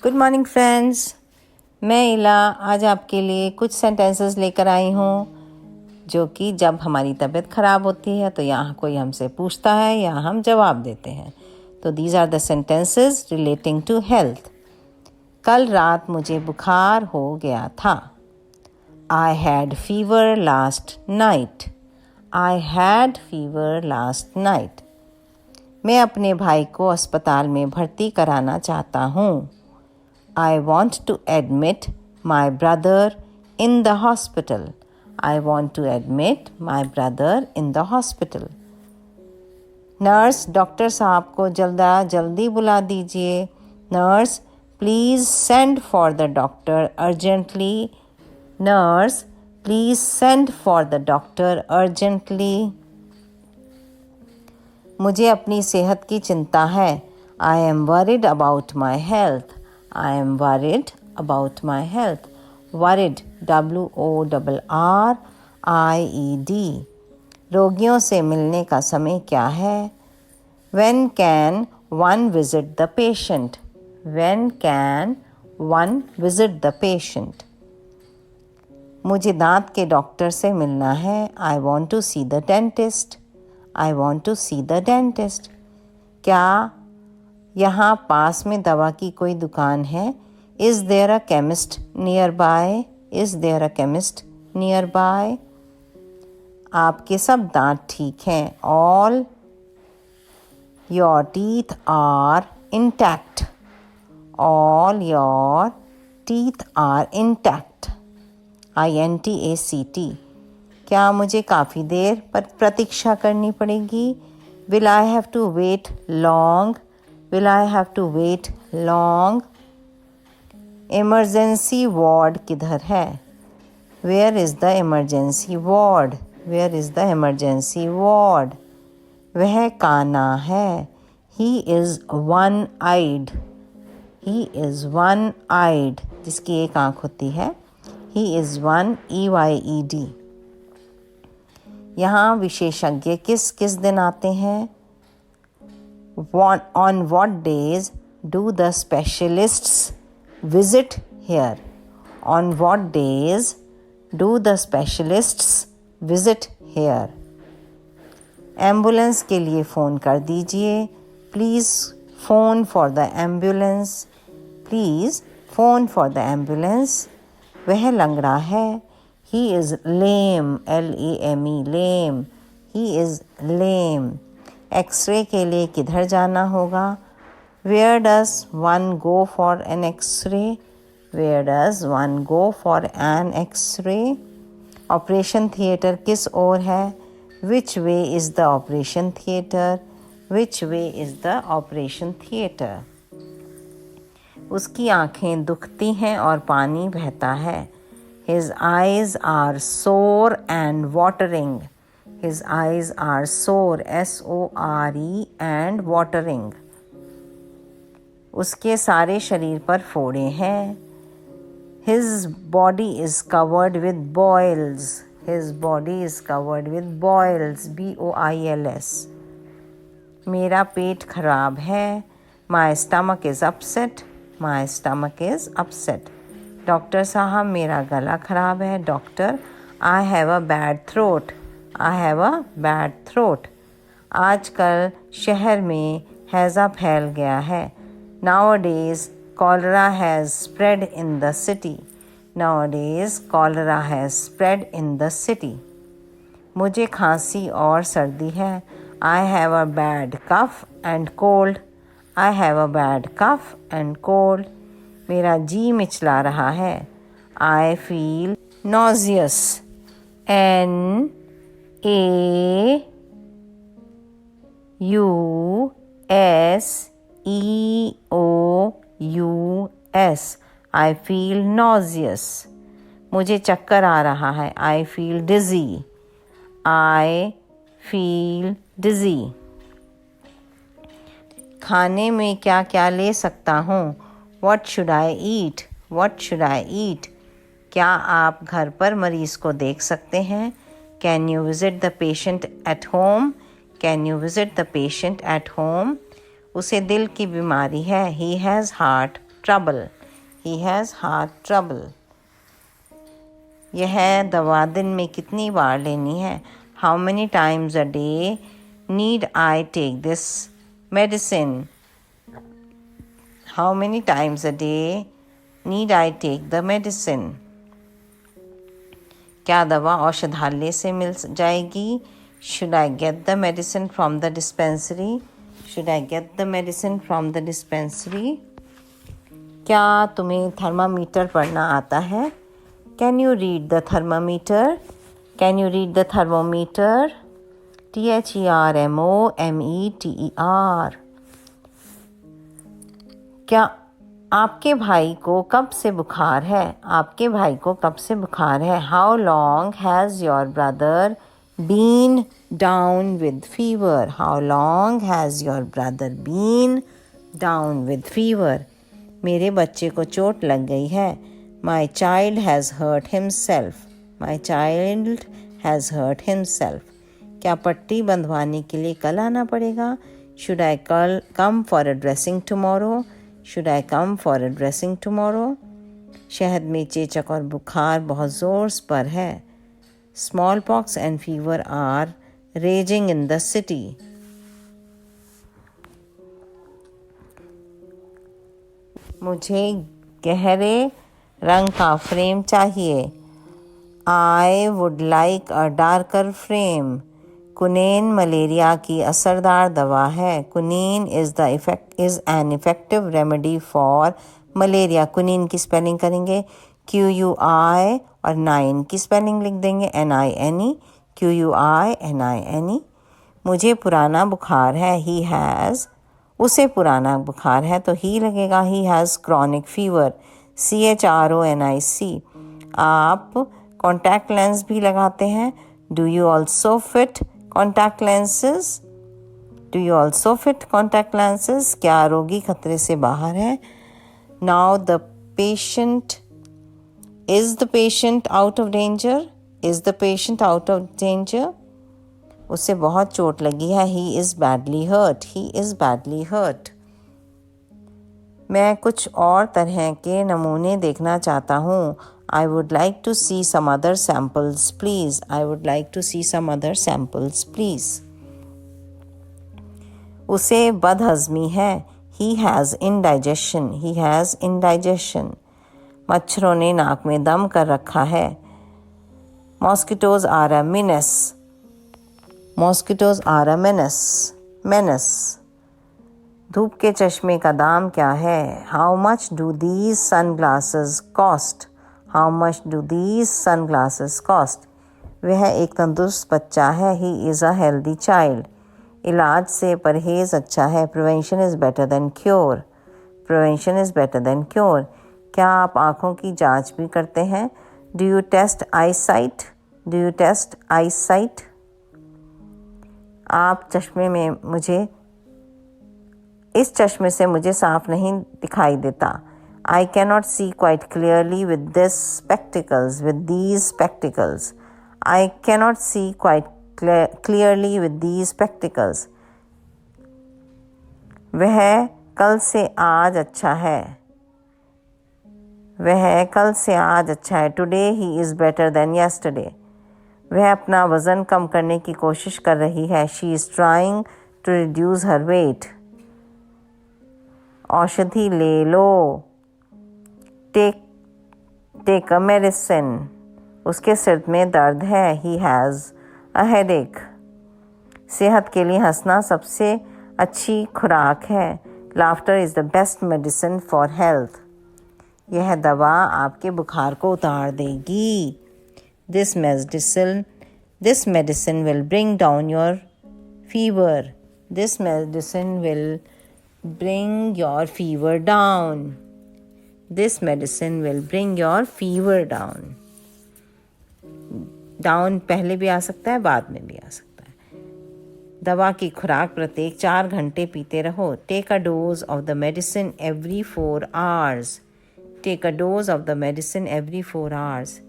Good morning friends. मैं इला आज आपके लिए कुछ सेंटेंसेस लेकर आई हूँ जो कि जब हमारी तबीयत ख़राब होती है तो या कोई हमसे पूछता है या हम जवाब देते हैं। तो these are the sentences relating to health. कल रात मुझे बुखार हो गया था। I had fever last night. I had fever last night. मैं अपने भाई को अस्पताल में भर्ती कराना चाहता हूँ। I want to admit my brother in the hospital. I want to admit my brother in the hospital. Nurse, doctor साहब को जल्दी बुला दीजिए। Nurse, please send for the doctor urgently. Nurse, please send for the doctor urgently. मुझे अपनी सेहत की चिंता है। I am worried about my health. I am worried about my health. Worried, W-O-R-R-I-E-D. रोगियों से मिलने का समय क्या है? When can one visit the patient? When can one visit the patient? मुझे दांत के डॉक्टर से मिलना है। I want to see the dentist. I want to see the dentist. क्या यहाँ पास में दवा की कोई दुकान है? Is there a chemist nearby? Is there a chemist nearby? आपके सब दांत ठीक हैं। All your teeth are intact. All your teeth are intact. I-N-T-A-C-T. क्या मुझे काफ़ी देर पर प्रतीक्षा करनी पड़ेगी? Will I have to wait long? Will I have to wait long? Emergency ward किधर है? Where is the emergency ward? Where is the emergency ward? वह काना है। He is one-eyed. He is one-eyed. जिसकी एक आँख होती है। He is one, E-Y-E-D. यहाँ विशेषज्ञ किस किस दिन आते हैं? On what days do the specialists visit here? On what days do the specialists visit here? Ambulance के लिए फ़ोन कर दीजिए। Please phone for the ambulance. Please phone for the ambulance. वह लंगड़ा है। He is lame. L-E-M-E, lame. He is lame. X-ray के लिए किधर जाना होगा? Where does one go for an X-ray? Where does one go for an X-ray? Operation theatre किस ओर है? Which way is the operation theatre? Which way is the operation theatre? उसकी आँखें दुखती हैं और पानी बहता है। His eyes are sore and watering. His eyes are sore, S-O-R-E, and watering. उसके सारे शरीर पर फोड़े हैं। His body is covered with boils. His body is covered with boils, B-O-I-L-S. मेरा पेट खराब है। My stomach is upset. My stomach is upset. Doctor साहब, मेरा गला खराब है। Doctor, I have a bad throat. I have a bad throat. आजकल शहर में हैज़ा फैल गया है। Nowadays, cholera has spread in the city. Nowadays, cholera has spread in the city. मुझे खांसी और सर्दी है। I have a bad cough and cold. I have a bad cough and cold. मेरा जी मिचला रहा है। I feel nauseous. N-A-U-S-E-O-U-S. I feel nauseous. मुझे चक्कर आ रहा है। I feel dizzy. I feel dizzy. खाने में क्या क्या ले सकता हूँ? What should I eat? What should I eat? क्या आप घर पर मरीज़ को देख सकते हैं? Can you visit the patient at home? Can you visit the patient at home? उसे दिल की बीमारी है। He has heart trouble. He has heart trouble. यह दवा दिन में कितनी बार लेनी है? How many times a day need I take this medicine? How many times a day need I take the medicine? क्या दवा औषधालय से मिल जाएगी? Should I get the medicine from the dispensary? Should I get the medicine from the dispensary? क्या तुम्हें thermometer पढ़ना आता है? Can you read the thermometer? Can you read the thermometer? THERMOMETER. क्या आपके भाई को कब से बुखार है? आपके भाई को कब से बुखार है? How long has your brother been down with fever? How long has your brother been down with fever? मेरे बच्चे को चोट लग गई है. My child has hurt himself. My child has hurt himself. क्या पट्टी बंधवाने के लिए कल आना पड़ेगा? Should I come for a dressing tomorrow? Should I come for a dressing tomorrow? शहद में चेचक और बुखार बहुत ज़ोर पर है. Smallpox and fever are raging in the city. मुझे गहरे रंग का फ्रेम चाहिए. I would like a darker frame. कुनीन मलेरिया की असरदार दवा है. कुनीन is an effective remedy for malaria. कुनीन की स्पेलिंग करेंगे QUI और 9 की स्पेलिंग लिख देंगे NINE. QUININE. मुझे पुराना बुखार है. He has. उसे पुराना बुखार है तो ही लगेगा. He has chronic fever. CHRONIC. आप कॉन्टैक्ट लेंस भी लगाते हैं. Do you also fit contact lenses? Do you also fit contact lenses? क्या रोगी खतरे से बाहर है? Now the patient. Is the patient out of danger? Is the patient out of danger? उसे बहुत चोट लगी है. He is badly hurt. He is badly hurt. मैं कुछ और तरह के नमूने देखना चाहता हूँ. I would like to see some other samples, please. I would like to see some other samples, please. उसे बदहज़मी है. He has indigestion. He has indigestion. मच्छरों ने नाक में दम कर रखा है. Mosquitoes are a menace. Mosquitoes are a menace. Menace. धूप के चश्मे का दाम क्या है? How much do these sunglasses cost? How much do these sunglasses cost? वह एक तंदुरुस्त बच्चा है. He is a healthy child. इलाज से परहेज अच्छा है. Prevention is better than cure. Prevention is better than cure. क्या आप आँखों की जांच भी करते हैं? Do you test eyesight? Do you test eyesight? आप चश्मे में मुझे इस चश्मे से मुझे साफ नहीं दिखाई देता. I cannot see quite clearly with this spectacles. With these spectacles. I cannot see quite clearly with these spectacles. वह कल से आज अच्छा है. वह कल से आज अच्छा है. Today he is better than yesterday. वह अपना वज़न कम करने की कोशिश कर रही है. She is trying to reduce her weight. औषधि ले लो. Take a medicine. उसके सिर में दर्द है. He has a headache. सेहत के लिए हंसना सबसे अच्छी खुराक है. Laughter is the best medicine for health. यह दवा आपके बुखार को उतार देगी. This medicine will bring down your fever. This medicine will bring your fever down. This medicine will bring your fever down. Down पहले भी आ सकता है, बाद में भी आ सकता है. दवा की खुराक प्रत्येक 4 घंटे पीते रहो. Take a dose of the medicine every 4 hours. Take a dose of the medicine every 4 hours.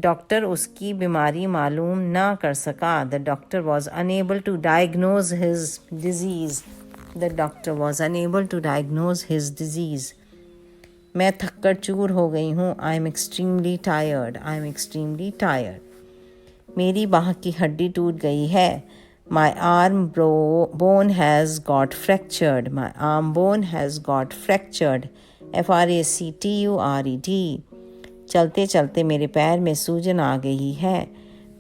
Doctor उसकी बीमारी मालूम ना कर सका. The doctor was unable to diagnose his disease. The doctor was unable to diagnose his disease. मैं थक कर चूर हो गई हूँ. I am extremely tired. I am extremely tired. मेरी बाह की हड्डी टूट गई है. My arm bone has got fractured. My arm bone has got fractured. Fractured. चलते चलते मेरे पैर में सूजन आ गई है.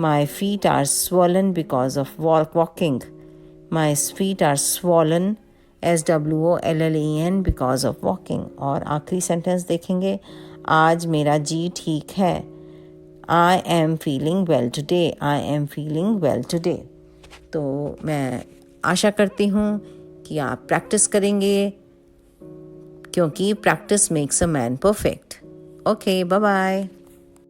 My feet are swollen because of walking. My feet are swollen SWOLLEN because of walking. और आखिरी सेंटेंस देखेंगे. आज मेरा जी ठीक है. I am feeling well today. I am feeling well today. तो मैं आशा करती हूँ कि आप प्रैक्टिस करेंगे, क्योंकि practice makes a man perfect. Okay, bye bye.